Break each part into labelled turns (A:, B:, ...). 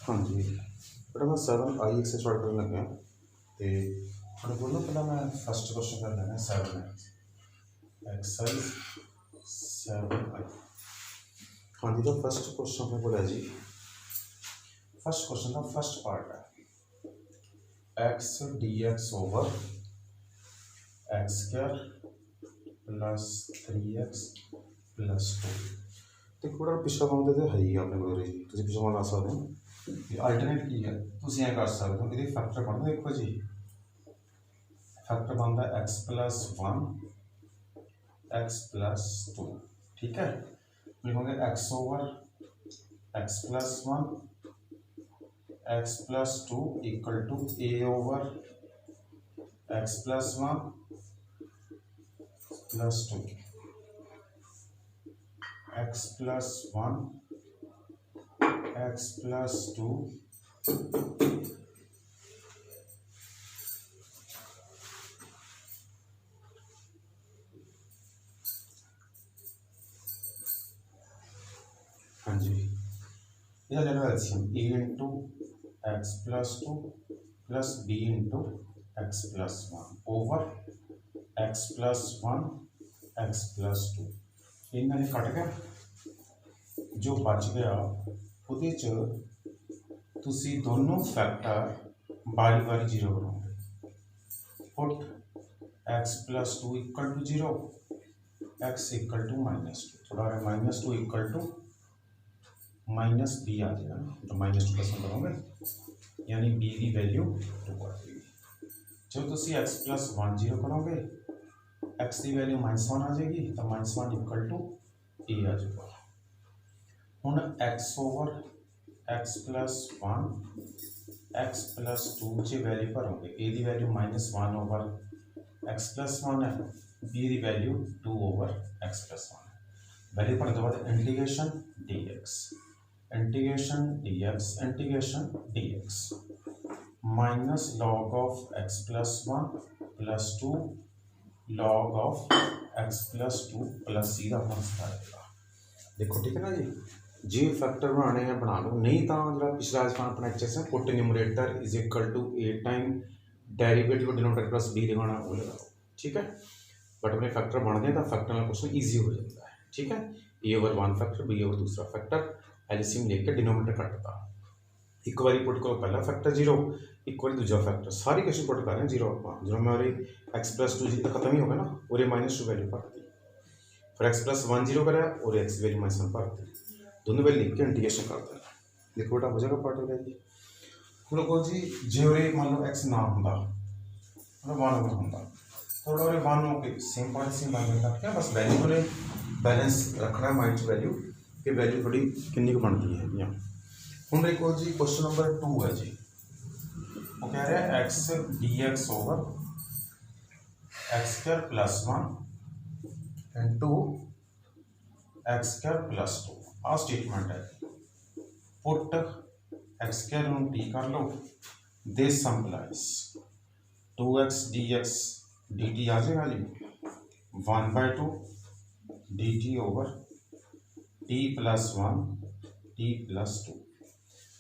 A: हाँ जी बेटा मैं 7i से स्टार्ट करने लगे हैं तो थोड़ा बोलो पहला मैं फर्स्ट क्वेश्चन कर लेना 7 एक्सरसाइज 7i। हाँ जी तो फर्स्ट क्वेश्चन अपने बोला जी फर्स्ट क्वेश्चन का फर्स्ट पार्ट है x D x over x square plus 3x plus 2 तो थोड़ा पिछला काम तो है ही अपने को जी तुम पिछला काम ला सकते हो अल्टरनेट की है तुम ऐ कर सकते हो ये फैक्टर बनता देखो जी फैक्टर बनता एक्स प्लस 1 एक्स प्लस 2 ठीक है लिखोगे x over x plus 1 x plus 2 equal to A over x plus 1 plus 2 x plus 1 x plus 2 हाँ जी यह ले लो LCM A into x plus 2 plus B into x plus 1 over x plus 1 x plus 2 इन्हें cut गया जो बच गया उहदे च तुसी दोनों फैक्टर बारी बारी जीरो बनाओगे put x plus 2 equal to 0 x equal to -2 थोड़ा -2 इक्वल टू माइनस बी आ जाएगा ना तो -2 प्लस में करोगे यानी बी की वैल्यू 2 आ जाएगी जो तुम एक्स प्लस 1 0 करोगे एक्स की वैल्यू -1 आ जाएगी तो -1 इक्वल टू ए आ जाएगा हूँ x over x plus 1 x plus 2 की वैल्यू भरोगे ए की वैल्यू -1 ओवर एक्स प्लस 1 है बी की वैल्यू 2 ओवर एक्स प्लस 1 है वैल्यू भरने के बाद integration integration dx minus log of x plus 1 plus 2 log of x plus 2 plus C का function आएगा देखो ठीक है ना जी जे फैक्टर बनाने हैं बना लो नहीं तो जो पिछला अपना एक्सरसाइज है put numerator is equal to a time derivative denominator plus b लगाना वो लगाओ ठीक है बट अपने फैक्टर बनते हैं तो फैक्टर वाला क्वेश्चन ईजी हो जाता है ठीक है ए ओवर 1 फैक्टर बी ओवर दूसरा फैक्टर एलसीएम लेके डिनोमिनेटर कटता एक बार पुट करो पहला फैक्टर 0 एक बार दूसरा फैक्टर सारी क्वेश्चन पुट कर रहे हैं 0 में और एक्स प्लस 2 तो खत्म ही होगा ना और -2 वैल्यू भरती फिर एक्स प्लस 1 0 करा और एक्स वैल्यू -1 भरती दोनों वैल्यू लिख के इंटीग्रेशन कर देना देखो बेटा हो जाएगा पार्ट हो जी हम लोग जी जो मान लो एक्स ना होंगे मतलब 1 ओवर होंगे थोड़ा और 1 okay same point same value रख के बस वैल्यू को बैलेंस रखना है माइंड वैल्यू कि वैल्यू थोड़ी कितनी बनती है हम देखो जी क्वेश्चन नंबर 2 है जी वो कह रहे हैं x D x over x square plus 1 into x square plus 2 आ स्टेटमेंट है पुट एक्स स्क्वायर में टी कर लो this simplify 2x dx dt आ जाएगा जी 1/2 dt over t plus 1 t plus 2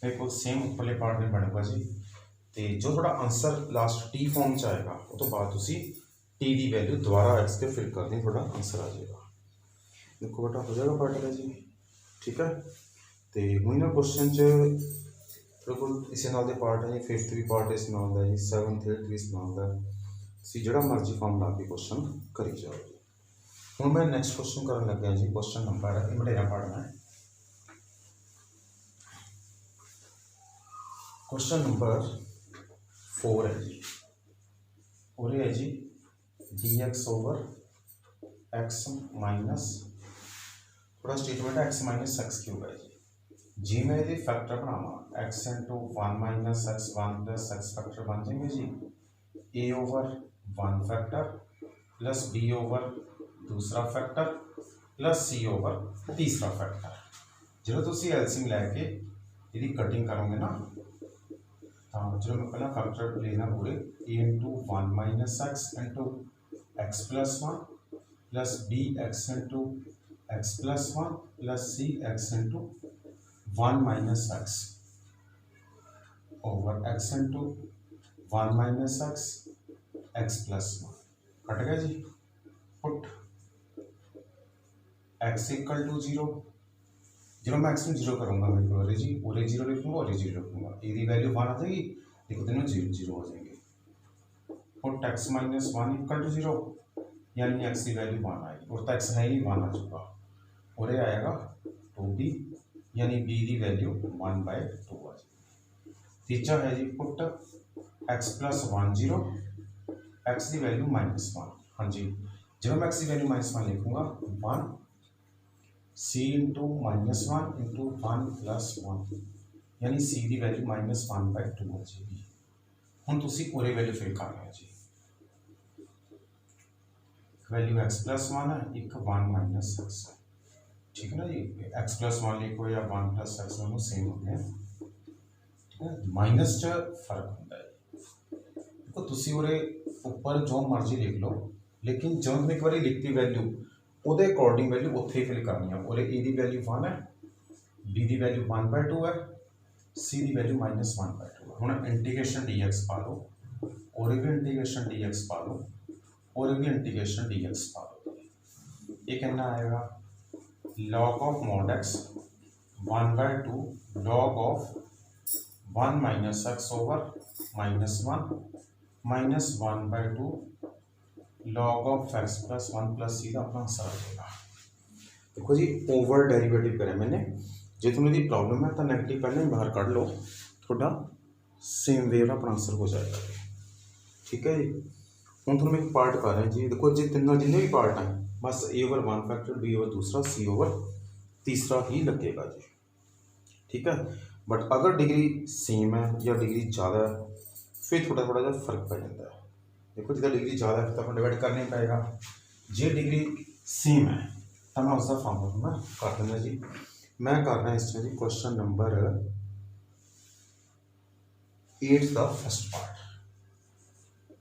A: देखो सेम उपरले पार्ट में बनेगा जी तो जो थोड़ा आंसर लास्ट टी फॉर्म च आएगा वो तो बाद तुसी टी की वैल्यू दोबारा एक्स के फिल कर दें थोड़ा आंसर आ जाएगा देखो बेटा हो जाएगा पार्ट है जी ठीक है तो हुई ना क्वेश्चन च बिल्कुल इस नाल दे पार्ट है जी 5th भी पार्ट इस नाल दा जी 7th 8th भी इस नाल दा तुसी जिहड़ा मर्जी फॉर्म ला के क्वेश्चन करी जाओ हुण मैं नैक्सट क्वेश्चन करन लग्या जी क्वेश्चन नंबर है मटेरिया पढ़ना है क्वेश्चन नंबर 4 है जी और ये है जी dx ओवर x माइनस थोड़ा statement x minus x cube है जी जी मैं ये फैक्टर बनावा x into 1 minus x 1 plus x factor बन जाएंगे जी A over 1 factor plus B over दूसरा फैक्टर प्लस सी ओवर तीसरा फैक्टर जो तुम एलसीएम लैके यदि कटिंग करोगे ना तो जो मैं पहला फैक्टर लेना पूरे A into 1 minus x into x plus 1 plus B x into x plus 1 plus C x into 1 minus x over x into 1 minus x plus 1 cut गया जी। पुट एक्स इक्वल टू 0 जो मैं x में 0 करूँगा मेरे को जी पूरे 0 लिखूँगा और 0 लिखूँगा, यदि वैल्यू 1 आ जाएगी देखो दोनों 0 0 हो जाएंगे। Put x minus 1 equal to 0 यानी एक्स की वैल्यू 1 आएगी, और तो एक्स है ही 1 आ चुका, और ये आएगा 2b यानी b की वैल्यू 1/2 आ जाएगी। तीसरा है जी पुट एक्स प्लस 1 0 एक्स की वैल्यू -1। हाँ जी जब मैं एक्स की वैल्यू -1 लिखूँगा 1 c इंटू -1 इंटू 1 प्लस 1 यानी c की वैल्यू -1/2 हो जाएगी। हम तुसी पूरे वैल्यू फिल कर रहे हैं जी, वैल्यू एक्स प्लस 1 है एक 1 माइनस एक्स, ठीक है ना जी। एक्स प्लस 1 लिखो या 1 प्लस एक्स दोनों सेम होते हैं, ठीक है। माइनस च फर्क होता है। देखो तुसी उरे ऊपर जो मर्जी लिख लो, लेकिन जब तुम एक बार लिखती वैल्यू ਉਹਦੇ अकॉर्डिंग वैल्यू उत्थे फिल करनी है। और ए की वैल्यू 1 है, बी की वैल्यू 1/2 है, सी की वैल्यू -1/2 है। हम इंटीग्रेशन dx पा लो, और भी इंटीग्रेशन dx पा लो, और भी इंटीग्रेशन dx पा लो। ये कहना आएगा log of mod x 1/2 log of 1 minus x over -1 minus 1/2 log of x plus 1 plus C का अपना आंसर आ जाएगा। देखो जी ओवर डेरिवेटिव करें मैंने, जो तुम्हें दी प्रॉब्लम है तो नेगेटिव पहले ही बाहर कढ़ लो, थोड़ा सेम वे अपना आंसर हो जाएगा, ठीक है जी। हम थोड़ा एक पार्ट कर रहे हैं जी, देखो जी तीनों जिन्हें भी पार्ट हैं बस ए ओवर 1 फैक्टर, बी ओवर दूसरा, सी ओवर तीसरा ही लगेगा जी, ठीक है। बट अगर डिग्री सेम है या डिग्री ज़्यादा है फिर थोड़ा थोड़ा सा फर्क पड़ जाता है। देखो जितना डिग्री ज़्यादा है तो अपन डिवाइड करना ही पड़ेगा, जे डिग्री सेम है तो मैं उसका फॉर्मूला मैं कर देना जी। मैं कर रहा इसमें जी क्वेश्चन नंबर 8 का फर्स्ट पार्ट।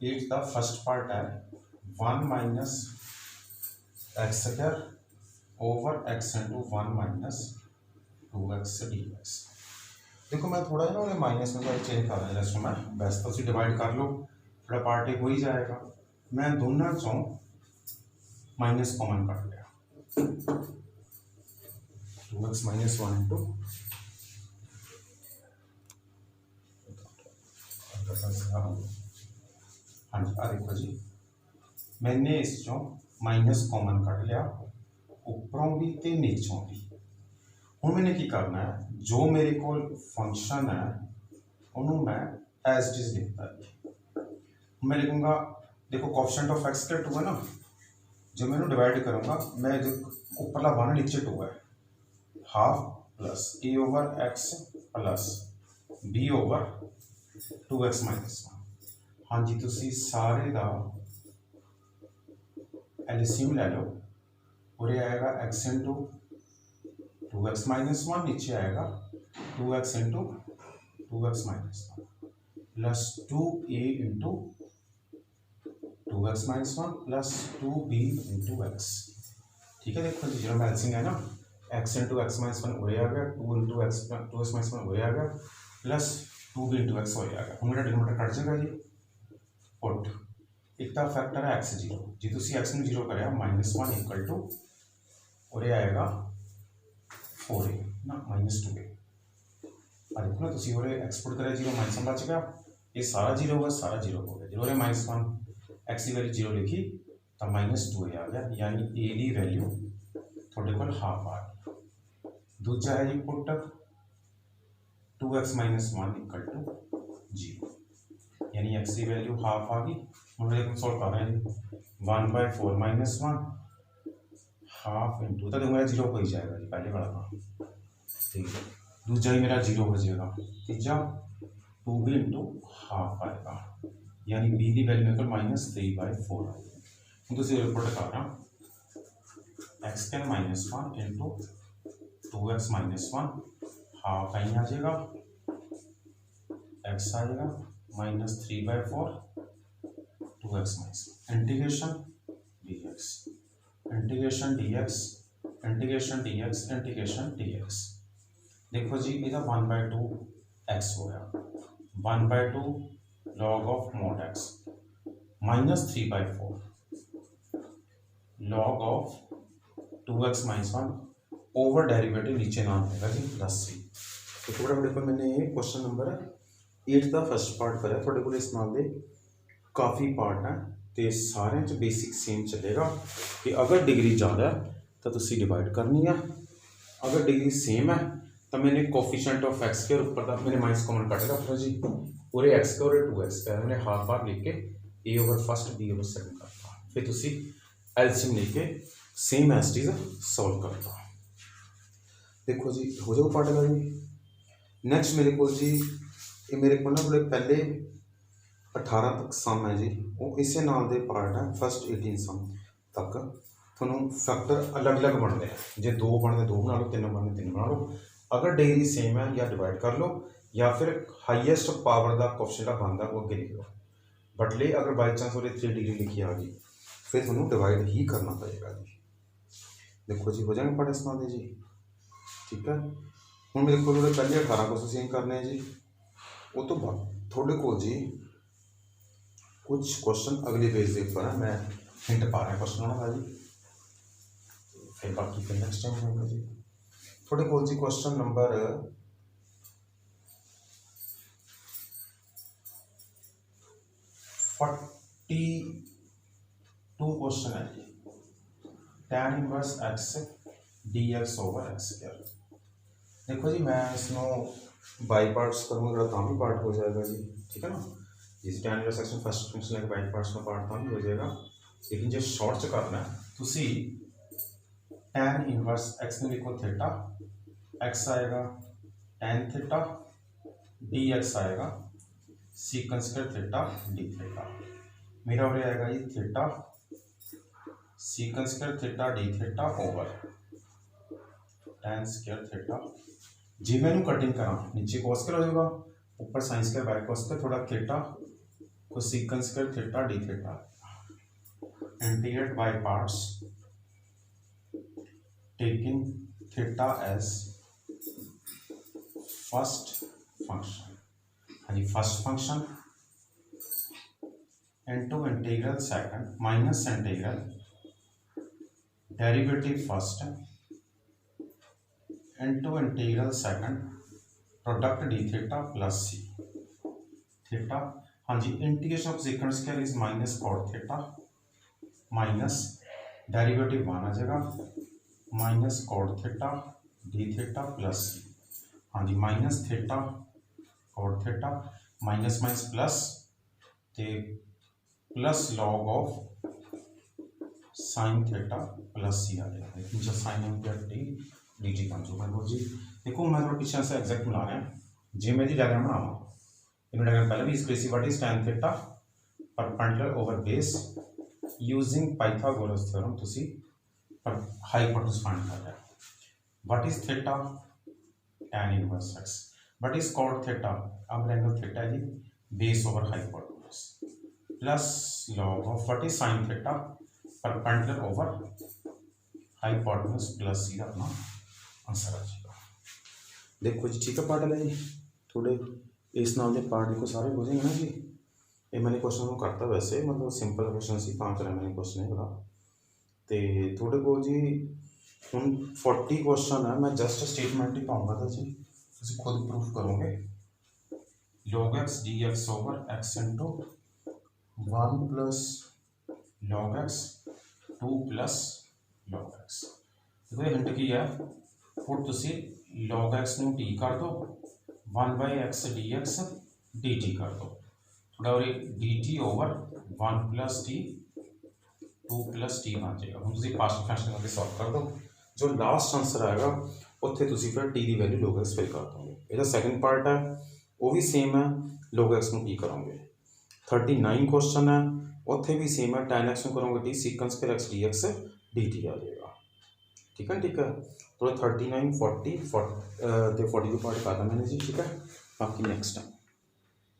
A: 8 का फर्स्ट पार्ट है 1 minus x square over x into 1 minus 2x dx। देखो मैं थोड़ा ना माइनस में चेंज कर रहा है, जैसे मैं वैसे तो डिवाइड कर लो थोड़ा पार्ट एक हो ही जाएगा। मैं दोनों चों माइनस कॉमन कर लिया, 2x माइनस 1 इंटू हाँ जी आ देखो जी मैंने इस चों माइनस कॉमन कट लिया, उपरों भी ते नीचों भी। हूँ मैंने की करना है, जो मेरे को फंक्शन है उन्होंने मैं एज इट इज लिखता है। मैं लिखूंगा देखो कोएफिशिएंट ऑफ एक्स का 2 है ना, जो मैं डिवाइड करूंगा मैं ऊपरला 1 नीचे 2 है, half plus A over x plus B over 2x minus 1। हाँ जी तुसी सारे का एलसीएम ले लो, और ये आएगा x इंटू 2x माइनस 1, नीचे आएगा 2x into 2x minus 1 plus 2a into 2x minus 1 plus 2b into x, ठीक है। देखो जी जो एलसीएम है ना x इंटू एक्स माइनस 1 हो आ गया, 2 इंटू एक्स 2x माइनस 1 हो आ गया प्लस 2b इंटू एक्स हो आ गया। हम मेरा डिनोमिनेटर कट जाएगा जी। पुट एक तो फैक्टर है x 0 जी, तुम x में 0 करें -1 इक्वल टू और ये आएगा 4a ना -2a। और देखो ना तुम और एक्सपोर्ट करें 0 माइनस बच गया, ये सारा 0 होगा सारा 0 हो गया, 0 -1 x की वैल्यू 0 लिखी तो -2a आ गया, यानी a की वैल्यू थोड़े को हाफ आ गई। दूजा है जी put 2x minus 1 equal to 0, यानी x की वैल्यू हाफ आ गई। हम सॉल्व कर रहे हैं 1/4 माइनस 1 हाफ इंटू तो मेरा 0 हो ही जाएगा जी पहले वाला का, ठीक है। दूजा ही मेरा 0 हो जाएगा, तीजा 2b इंटू हाफ आएगा, यानी b की वैल्यू मेरे को -3/4 आएगी। हम तुम रिपोर्ट कर रहा x can -1 into 2x minus 1 half आई आ जाएगा, x आएगा -3/4 2x minus integration dx integration dx integration dx integration dx। देखो जी इधर 1/2 x हो गया, 1/2 log of mod x minus 3/4 log of 2x minus 1 over derivative नीचे ना आएगा जी 10c। तो थोड़ा को मैंने क्वेश्चन नंबर 8 का फर्स्ट पार्ट करा थोड़े को इस नाल दे काफ़ी पार्ट है तो सारे च बेसिक सेम चलेगा कि अगर डिग्री ज़्यादा है तो तुसी डिवाइड करनी है, अगर डिग्री सेम है तो मैंने कोफिशिएंट ऑफ एक्स स्क्वायर ऊपर का मैंने माइनस कॉमन कट रखा जी, पूरे एक्स स्क्वायर और 2x स्क्वायर मैंने हाफ हाफ लिख के A over first B over second करता, फिर तुसी एलसीएम लेके same as it is solve करता। देखो जी हो जाओ पार्ट का जी। नेक्स्ट मेरे को जी ये मेरे को ना थोड़े पहले 18 तक सम है जी, वो इसे नाल दे पार्ट है फर्स्ट 18 सम तक थोनों फैक्टर अलग अलग बनते हैं, जो 2 बनते 2 बना लो, 3 बनते 3 बना लो, अगर डिग्री सेम है या डिवाइड कर लो या फिर हाईएस्ट पावर का कोफिशिएंट बनता वो अगे लिख लो, बट ले अगर बाई चांस वो 3 डिग्री लिखी आ गई फिर थोनों डिवाइड ही करना पड़ेगा जी। देखो जी हो जाएंगे पार्ट इस नाल दे जी, ठीक है। हूँ मेरे को पहले 18 क्वेश्चन चेंज करने हैं जी, वो तो बाद थोड़े को जी कुछ क्वेश्चन अगले पेज के ऊपर है, मैं हिंट पा रहा है क्वेश्चन का जी, फिर बाकी फिर नेक्स्ट टाइम होंगे जी। थोड़े को जी क्वेश्चन नंबर 42 क्वेश्चन है जी, tan inverse x dx over x square. देखो जी मैं इसको बाई पार्ट्स करूँगा तो भी पार्ट हो जाएगा जी, ठीक है ना। जिस tan inverse x first function लेके बाई पार्ट्स में पार्ट भी हो जाएगा, लेकिन जो शॉर्ट च करना है तुसी tan इनवर्स x में लिखो थीटा, x आएगा tan थीटा, dx आएगा secant square theta D theta, मेरा हो आएगा ये theta secant square theta D theta over tan square theta. जी मैं कटिंग करा नीचे cos स्क्वायर हो जाएगा, ऊपर sin square by cos square थोड़ा थीटा को secant square theta D theta, integrate by parts taking theta as first function, हाँ जी first function into integral second minus integral derivative first into integral second product D theta plus C theta, हाँ जी integration of second square is minus cot theta minus derivative 1 आ जाएगा minus cot theta D theta plus C, हाँ जी minus theta cot theta minus minus plus ते plus log of sine theta plus C आ जाएगा, लेकिन जो sine ampere T D T कम जो मैं जी। देखो मैं थोड़ा पीछे से एग्जैक्ट बना रहा है जी, मैं जी डायग्राम बनावा डायग्राम पहले भी इसको what is tan theta perpendicular over base using Pythagoras theorem तुसी हाइपोटेनस फाइंड कर रहे हैं, what is theta tan inverse x, what is cot theta अब एंगल थीटा जी base over hypotenuse plus log of what is sin theta perpendicular over hypotenuse plus C अपना answer आ जाएगा। देखो जी ठीक है पार्ट है जी, थोड़े इस नाल दे पार्ट को सारे बुझेंगे ना जी। ये मैंने क्वेश्चन को करता वैसे मतलब सिंपल क्वेश्चन सी तां करा मैंने क्वेश्चन है बड़ा ते थोड़े को जी हुन 40 क्वेश्चन है, मैं जस्ट स्टेटमेंट ही पाऊंगा था जी, तुम खुद प्रूफ करोगे। log x dx over x into 1 plus log x 2 plus log x, देखो ये हिंट की है फिर तुसी log x नू t कर दो 1/x dx dt कर दो, थोड़ा और dt over 1 plus t 2 plus t बन जाएगा। हम तुसी पार्शियल फ्रैक्शन करके सॉल्व कर दो, जो लास्ट आंसर आएगा उत्थे तुसी फिर t की वैल्यू log x फिल कर दोगे। ये जो सेकंड पार्ट है वो भी सेम है, log x नू t करोगे। 39 क्वेश्चन है उत्थे भी सेम है, tan x नू करोगे t secant square x dx dt आ जाएगा, ठीक है ठीक है। तो 39 40 42 पार्ट करना मैंने जी, ठीक है। बाकी नेक्स्ट टाइम